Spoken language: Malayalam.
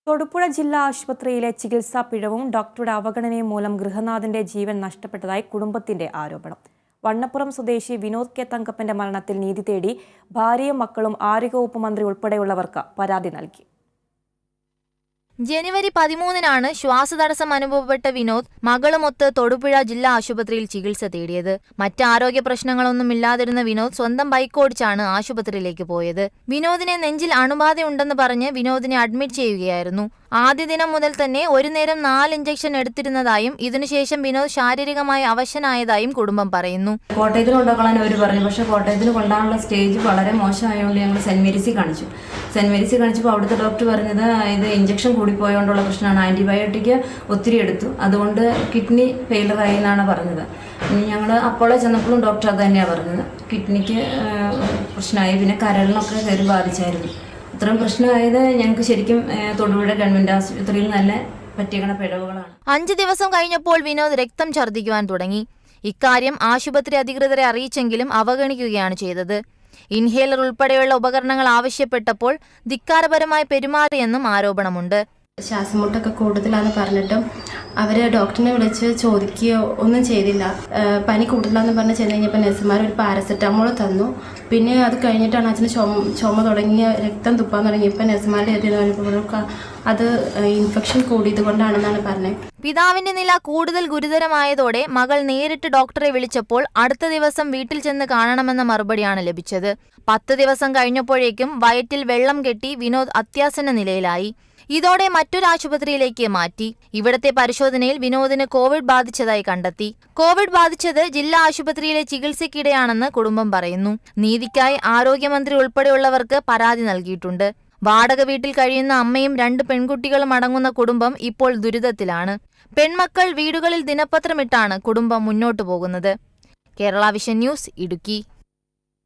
തൊടുപുഴ ജില്ലാ ആശുപത്രിയിലെ ചികിത്സാ പിഴവും ഡോക്ടറുടെ അവഗണനയും മൂലം ഗൃഹനാഥന്റെ ജീവൻ നഷ്ടപ്പെട്ടതായി കുടുംബത്തിന്റെ ആരോപണം. വണ്ണപ്പുറം സ്വദേശി വിനോദ് കെ തങ്കപ്പന്റെ മരണത്തിൽ നീതി തേടി ഭാര്യയും മക്കളും ആരോഗ്യവകുപ്പ് മന്ത്രി ഉൾപ്പെടെയുള്ളവർക്ക് പരാതി നൽകി. ജനുവരി 13-നാണ് ശ്വാസതടസ്സം അനുഭവപ്പെട്ട വിനോദ് മകളുമൊത്ത് തൊടുപുഴ ജില്ലാ ആശുപത്രിയിൽ ചികിത്സ തേടിയത്. മറ്റ് ആരോഗ്യ പ്രശ്നങ്ങളൊന്നുമില്ലാതിരുന്ന വിനോദ് സ്വന്തം ബൈക്കോടിച്ചാണ് ആശുപത്രിയിലേക്ക് പോയത്. വിനോദിനെ നെഞ്ചിൽ അണുബാധയുണ്ടെന്ന് പറഞ്ഞ് വിനോദിനെ അഡ്മിറ്റ് ചെയ്യുകയായിരുന്നു. ആദ്യ ദിനം മുതൽ തന്നെ ഒരു നേരം 4 ഇഞ്ചക്ഷൻ എടുത്തിരുന്നതായും ഇതിനുശേഷം വിനോദ് ശാരീരികമായി അവശനായതായും കുടുംബം പറയുന്നു. കോട്ടയത്തിന് കൊണ്ടുപോകാൻ അവർ പറഞ്ഞു, പക്ഷെ കോട്ടയത്തിന് കൊണ്ടുപോകാനുള്ള സ്റ്റേജ് വളരെ മോശമായതുകൊണ്ട് ഞങ്ങൾ സെന്റ് മേരീസിൽ കാണിച്ചു. സെന്റ് മേരീസിൽ കാണിച്ചപ്പോൾ അവിടുത്തെ ഡോക്ടർ പറഞ്ഞത് ഇത് ഇഞ്ചക്ഷൻ കൂടിപ്പോയതുകൊണ്ടുള്ള പ്രശ്നമാണ്, ആന്റിബയോട്ടിക് ഒത്തിരി എടുത്തു, അതുകൊണ്ട് കിഡ്നി ഫെയിലർ ആയി എന്നാണ് പറഞ്ഞത്. ഇനി ഞങ്ങൾ അപ്പോളെ ചെന്നപ്പോഴും ഡോക്ടർ അത് തന്നെയാണ് പറഞ്ഞത്, കിഡ്നിക്ക് പ്രശ്നമായി, പിന്നെ കരളിനൊക്കെ കയറി ബാധിച്ചായിരുന്നു. ഇത്രയും പ്രശ്നമായത് ഞങ്ങൾക്ക് ശരിക്കും തൊടുപുഴ ഗവൺമെന്റ് ആശുപത്രിയിൽ നല്ല പറ്റിയ പിഴവുകളാണ്. 5 ദിവസം കഴിഞ്ഞപ്പോൾ വിനോദ് രക്തം ഛർദ്ദിക്കുവാൻ തുടങ്ങി. ഇക്കാര്യം ആശുപത്രി അധികൃതരെ അറിയിച്ചെങ്കിലും അവഗണിക്കുകയാണ് ചെയ്തത്. ഇൻഹേലർ ഉൾപ്പെടെയുള്ള ഉപകരണങ്ങൾ ആവശ്യപ്പെട്ടപ്പോൾ ധിക്കാരപരമായി പെരുമാറിയെന്നും ആരോപണമുണ്ട്. ശ്വാസമുട്ടൊക്കെ കൂടുതലാന്ന് പറഞ്ഞിട്ടും അവർ ഡോക്ടറിനെ വിളിച്ച് ചോദിക്കുകയോ ഒന്നും ചെയ്തില്ല. പനി കൂടുതലാന്ന് പറഞ്ഞ് ചെന്ന് കഴിഞ്ഞപ്പോൾ നഴ്സുമാർ ഒരു പാരസെറ്റാമോൾ തന്നു. പിന്നെ അത് കഴിഞ്ഞിട്ടാണ് അച്ഛന് ചുമ തുടങ്ങിയ രക്തം തുപ്പാൻ തുടങ്ങിയപ്പോൾ നഴ്സുമാരുടെ എത്തിയപ്പോൾ അത് ഇൻഫെക്ഷൻ കൂടിയത് കൊണ്ടാണെന്നാണ് പറഞ്ഞത്. പിതാവിന്റെ നില കൂടുതൽ ഗുരുതരമായതോടെ മകൾ നേരിട്ട് ഡോക്ടറെ വിളിച്ചപ്പോൾ അടുത്ത ദിവസം വീട്ടിൽ ചെന്ന് കാണണമെന്ന മറുപടിയാണ് ലഭിച്ചത്. 10 ദിവസം കഴിഞ്ഞപ്പോഴേക്കും വയറ്റിൽ വെള്ളം കെട്ടി വിനോദ് അത്യാസന്ന നിലയിലായി. ഇതോടെ മറ്റൊരു ആശുപത്രിയിലേക്ക് മാറ്റി. ഇവിടത്തെ പരിശോധനയിൽ വിനോദിന് കോവിഡ് ബാധിച്ചതായി കണ്ടെത്തി. കോവിഡ് ബാധിച്ചത് ജില്ലാ ആശുപത്രിയിലെ ചികിത്സയ്ക്കിടെയാണെന്ന് കുടുംബം പറയുന്നു. നീതിക്കായി ആരോഗ്യമന്ത്രി ഉൾപ്പെടെയുള്ളവർക്ക് പരാതി നൽകിയിട്ടുണ്ട്. വാടക വീട്ടിൽ കഴിയുന്ന അമ്മയും 2 പെൺകുട്ടികളും അടങ്ങുന്ന കുടുംബം ഇപ്പോൾ ദുരിതത്തിലാണ്. പെൺമക്കൾ വീടുകളിൽ ദിനപത്രമിട്ടാണ് കുടുംബം മുന്നോട്ടു പോകുന്നത്. Kerala vision news, Idukki.